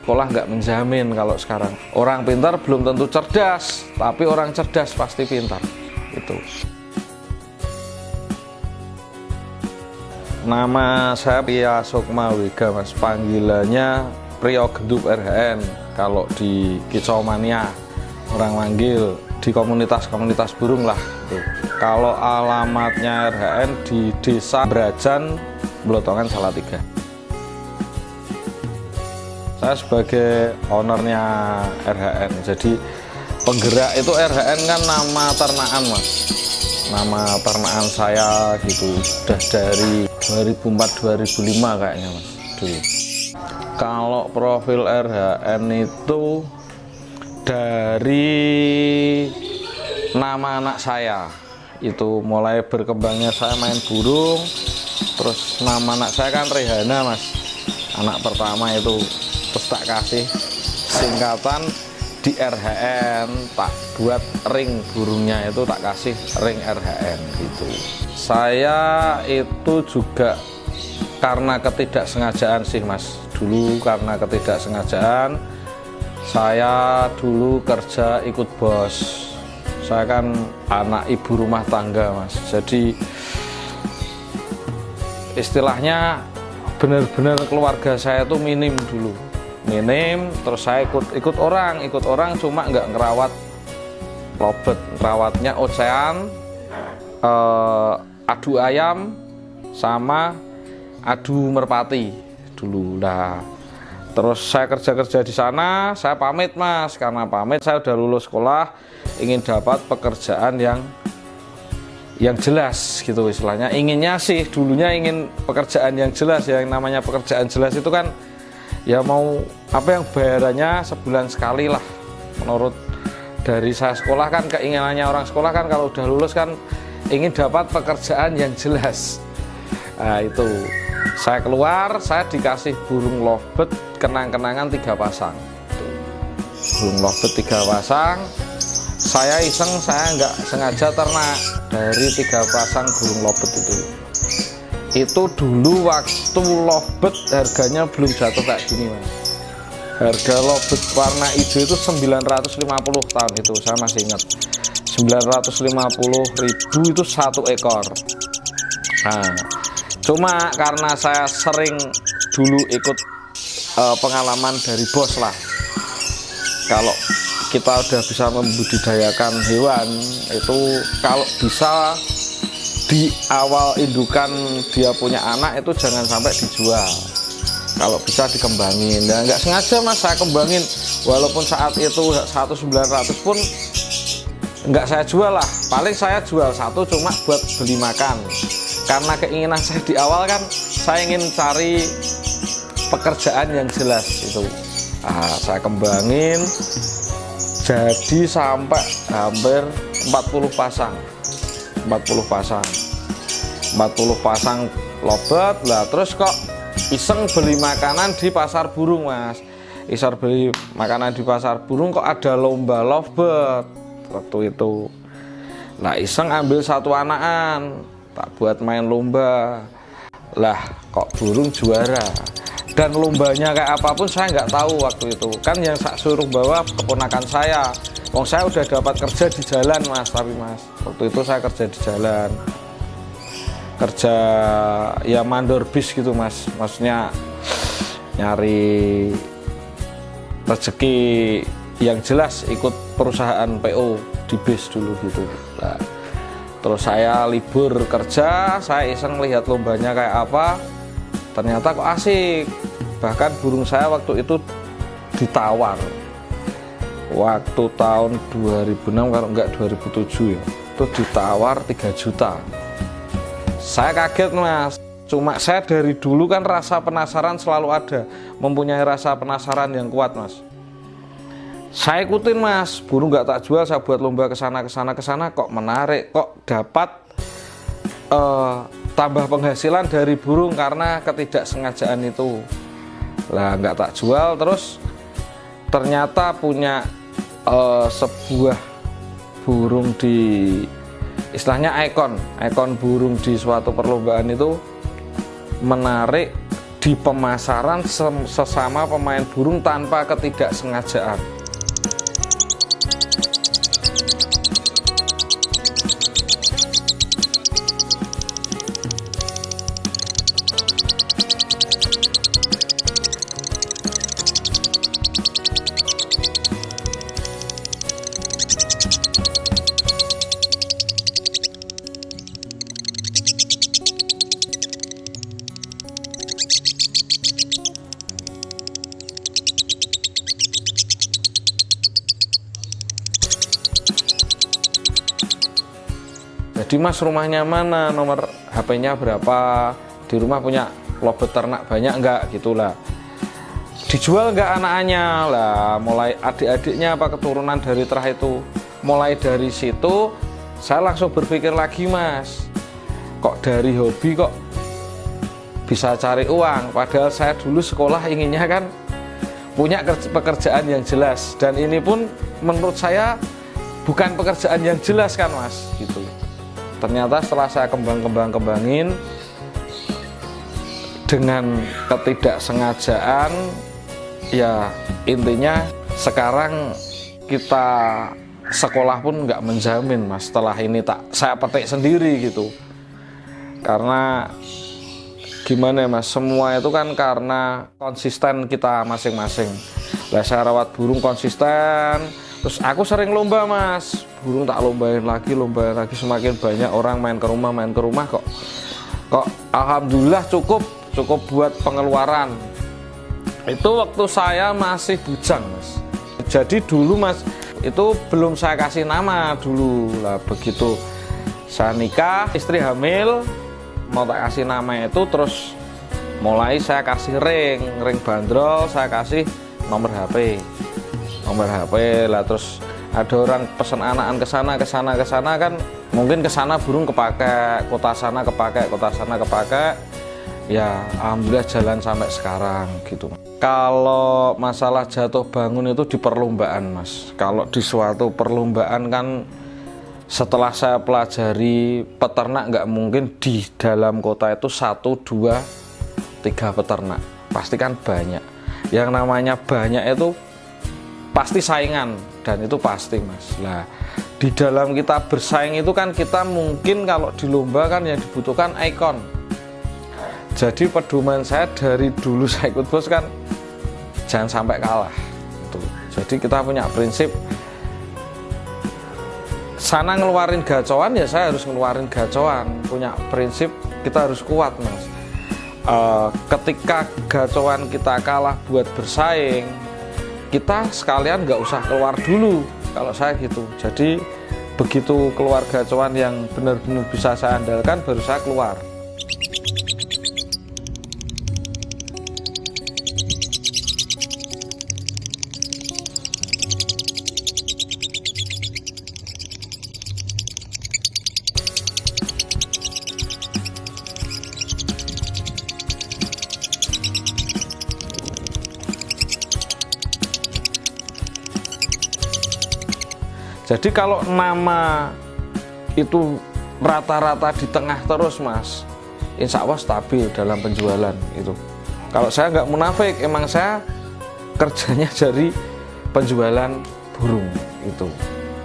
sekolah nggak menjamin kalau sekarang. Orang pintar belum tentu cerdas, tapi orang cerdas pasti pintar. Itu. Nama saya Pria Sukma Wega, Mas. Panggilannya Prio Gendut RHN. Kalau di Kicau Mania orang manggil, di komunitas burung lah. Tuh. Kalau alamatnya RHN di Desa Brajan, Blotongan, Salatiga. Saya sebagai ownernya RHN. Jadi penggerak itu RHN kan nama ternakan, Mas. Nama ternakan saya gitu. Sudah dari 2004-2005 kayaknya, Mas, dulu. Kalau profil RHN itu dari nama anak saya. Itu mulai berkembangnya saya main burung. Terus nama anak saya kan Rehana, Mas. Anak pertama itu. Terus tak kasih singkatan di RHN, tak buat ring burungnya itu, tak kasih ring RHN gitu. Saya itu juga karena ketidaksengajaan sih, Mas. Dulu karena ketidaksengajaan, saya dulu kerja ikut bos. Saya kan anak ibu rumah tangga, Mas. Jadi istilahnya benar-benar keluarga saya tuh minim dulu. Minim, terus saya ikut orang cuma nggak ngerawat lobet, ngerawatnya ocean, adu ayam sama adu merpati dulu. Nah, terus saya kerja di sana, saya pamit, Mas. Karena pamit saya udah lulus sekolah, ingin dapat pekerjaan yang jelas gitu istilahnya. Inginnya sih dulunya ingin pekerjaan yang jelas. Yang namanya pekerjaan jelas itu kan ya mau apa yang bayarannya sebulan sekali lah. Menurut dari saya sekolah kan, keinginannya orang sekolah kan kalau udah lulus kan ingin dapat pekerjaan yang jelas. Nah itu saya keluar, saya dikasih burung lovebird kenang-kenangan 3 pasang. Burung lovebird 3 pasang. Saya iseng, saya nggak sengaja ternak dari 3 pasang burung lovebird itu. Itu dulu waktu lovebird harganya belum jatuh kayak gini, Mas. Harga lovebird warna hijau itu 950 tahun itu, saya masih ingat. 950.000 itu 1 ekor. Nah, cuma karena saya sering dulu ikut pengalaman dari bos lah. Kalau kita udah bisa membudidayakan hewan itu, kalau bisa di awal indukan dia punya anak itu jangan sampai dijual, kalau bisa dikembangin. Dan nggak sengaja, Mas, saya kembangin, walaupun saat itu 1.900 pun nggak saya jual lah, paling saya jual 1 cuma buat beli makan. Karena keinginan saya di awal kan saya ingin cari pekerjaan yang jelas itu. Nah, saya kembangin jadi sampai hampir 40 pasang 40 pasang lovebird lah. Terus kok iseng beli makanan di pasar burung, Mas. Iseng beli makanan di pasar burung, kok ada lomba lovebird waktu itu. Nah, iseng ambil 1 anakan, tak buat main lomba. Lah kok burung juara. Dan lombanya kayak apapun saya nggak tahu waktu itu. Kan yang saya suruh bawa keponakan saya. Wong saya udah dapat kerja di jalan, Mas. Tapi, Mas, waktu itu saya kerja di jalan. Kerja ya mandor bis gitu, Mas. Maksudnya nyari rezeki yang jelas, ikut perusahaan PO di bis dulu gitu. Nah, terus saya libur kerja, saya iseng lihat lombanya kayak apa. Ternyata kok asik. Bahkan burung saya waktu itu ditawar. Waktu tahun 2006 kalau enggak 2007 ya, itu ditawar 3 juta. Saya kaget, Mas. Cuma saya dari dulu kan rasa penasaran selalu ada, mempunyai rasa penasaran yang kuat, Mas. Saya ikutin, Mas, burung nggak tak jual, saya buat lomba kesana, kok menarik, kok dapat tambah penghasilan dari burung karena ketidaksengajaan itu. Lah nggak tak jual, terus ternyata punya sebuah burung di istilahnya ikon burung di suatu perlombaan itu menarik di pemasaran sesama pemain burung tanpa ketidaksengajaan. Jadi Mas rumahnya mana, nomor HP-nya berapa, di rumah punya lovebird ternak banyak enggak, gitulah. Dijual enggak anak-anaknya lah, mulai adik-adiknya apa keturunan dari terah itu. Mulai dari situ saya langsung berpikir lagi, Mas, kok dari hobi kok bisa cari uang, padahal saya dulu sekolah inginnya kan punya pekerjaan yang jelas, dan ini pun menurut saya bukan pekerjaan yang jelas kan, Mas, gitu. Ternyata setelah saya kembangin dengan ketidaksengajaan, ya intinya sekarang kita sekolah pun nggak menjamin, Mas. Setelah ini saya petik sendiri gitu. Karena gimana ya, Mas, semua itu kan karena konsisten kita masing-masing. Lah saya rawat burung konsisten, terus aku sering lomba, Mas, burung tak lombain lagi, semakin banyak orang main ke rumah kok alhamdulillah cukup buat pengeluaran. Itu waktu saya masih bujang, Mas. Jadi dulu, Mas, itu belum saya kasih nama dulu. Lah begitu saya nikah, istri hamil, mau tak kasih nama itu, terus mulai saya kasih ring bandrol, saya kasih nomor HP lah. Terus ada orang pesan anakan ke sana kan, mungkin ke sana burung kepake, kota sana kepake, ya alhamdulillah jalan sampai sekarang gitu. Kalau masalah jatuh bangun itu di perlombaan, Mas. Kalau di suatu perlombaan kan, setelah saya pelajari peternak, nggak mungkin di dalam kota itu 1, 2, 3 peternak, pasti kan banyak. Yang namanya banyak itu pasti saingan, dan itu pasti, Mas. Lah di dalam kita bersaing itu kan, kita mungkin kalau di lomba kan yang dibutuhkan ikon. Jadi pedoman saya dari dulu saya ikut bos kan, jangan sampai kalah gitu. Jadi kita punya prinsip, sana ngeluarin gacoan ya saya harus ngeluarin gacoan. Punya prinsip kita harus kuat, Mas. Ketika gacoan kita kalah buat bersaing, kita sekalian nggak usah keluar dulu, kalau saya gitu. Jadi begitu keluar gacoan yang benar-benar bisa saya andalkan, baru saya keluar. Jadi kalau nama itu rata-rata di tengah terus, Mas, insya Allah stabil dalam penjualan itu. Kalau saya nggak munafik, emang saya kerjanya dari penjualan burung itu.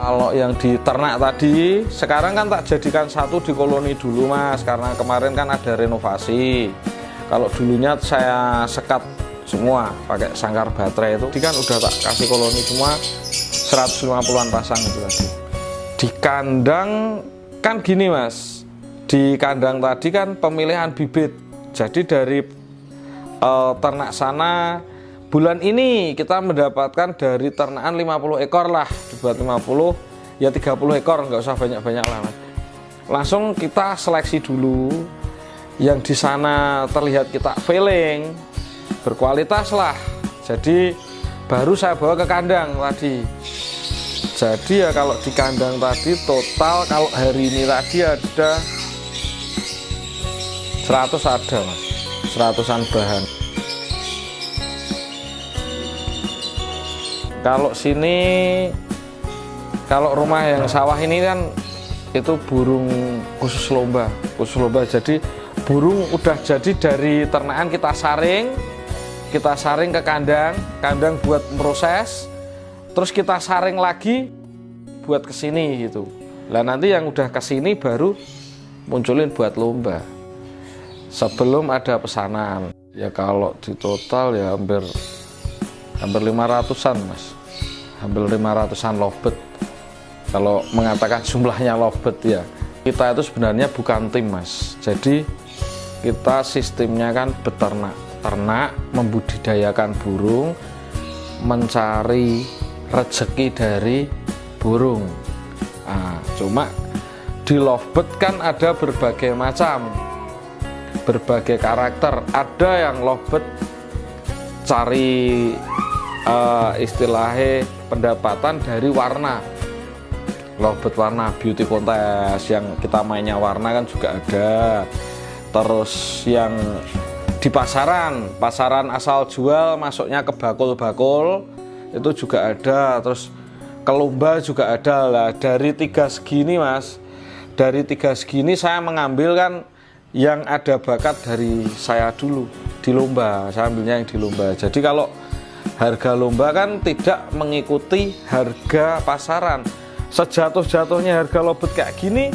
Kalau yang di ternak tadi, sekarang kan tak jadikan satu di koloni dulu, Mas, karena kemarin kan ada renovasi. Kalau dulunya saya sekat semua pakai sangkar baterai itu, kan udah tak kasih koloni semua 150-an pasang itu tadi. Di kandang kan gini, Mas, di kandang tadi kan pemilihan bibit. Jadi dari ternak sana bulan ini kita mendapatkan dari ternakan 50 ekor lah, dibuat 50 ya 30 ekor, nggak usah banyak-banyak lah, Mas. Langsung kita seleksi dulu yang di sana terlihat kita feeling berkualitas lah. Jadi baru saya bawa ke kandang tadi. Jadi ya kalau di kandang tadi total kalau hari ini tadi ada 100 ada, Mas, 100-an bahan. Kalau sini, kalau rumah yang sawah ini kan itu burung khusus lomba. Jadi burung udah jadi dari ternakan kita saring ke kandang buat proses, terus kita saring lagi buat kesini gitu. Lah nanti yang udah kesini baru munculin buat lomba. Sebelum ada pesanan, ya kalau di total ya hampir 500-an mas, hampir 500-an lovebird. Kalau mengatakan jumlahnya lovebird ya, kita itu sebenarnya bukan tim mas. Jadi kita sistemnya kan ternak, membudidayakan burung, mencari rezeki dari burung. Nah, cuma di lovebird kan ada berbagai macam, berbagai karakter. Ada yang lovebird cari istilahnya pendapatan dari warna, lovebird warna, beauty contest yang kita mainnya warna kan juga ada. Terus yang di pasaran asal jual masuknya ke bakul-bakul itu juga ada. Terus ke lomba juga ada. Lah dari 3 segini mas, dari 3 segini saya mengambil kan yang ada bakat dari saya dulu di lomba, saya ambilnya yang di lomba. Jadi kalau harga lomba kan tidak mengikuti harga pasaran. Sejatuh-jatuhnya harga lovebird kayak gini,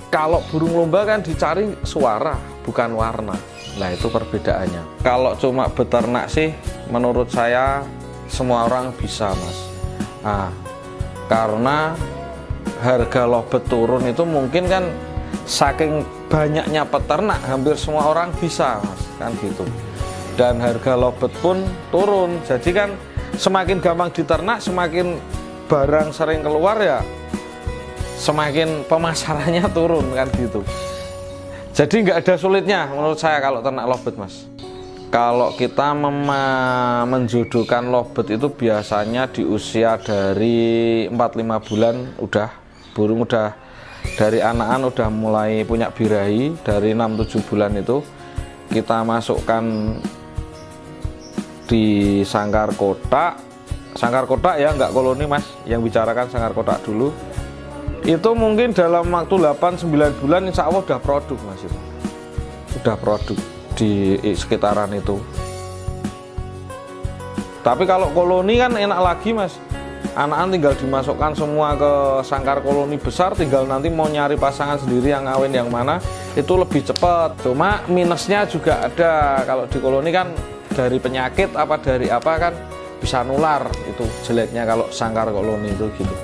kalau burung lomba kan dicari suara bukan warna. Nah itu perbedaannya. Kalau cuma beternak sih menurut saya semua orang bisa mas. Nah, karena harga lovebird turun itu mungkin kan saking banyaknya peternak, hampir semua orang bisa mas, kan gitu. Dan harga lovebird pun turun. Jadi kan semakin gampang diternak, semakin barang sering keluar ya, semakin pemasarannya turun kan gitu. Jadi nggak ada sulitnya menurut saya kalau ternak lovebird mas. Kalau kita menjodohkan lovebird itu biasanya di usia dari 4-5 bulan udah burung udah dari anakan udah mulai punya birahi. Dari 6-7 bulan itu kita masukkan di sangkar kotak ya, nggak koloni mas, yang bicarakan sangkar kotak dulu. Itu mungkin dalam waktu 8-9 bulan insya Allah udah produk mas, itu udah produk di sekitaran itu. Tapi kalau koloni kan enak lagi mas, anakan tinggal dimasukkan semua ke sangkar koloni besar, tinggal nanti mau nyari pasangan sendiri yang ngawin yang mana itu lebih cepat. Cuma minusnya juga ada, kalau di koloni kan dari penyakit apa dari apa kan bisa nular, itu jeleknya kalau sangkar koloni itu gitu.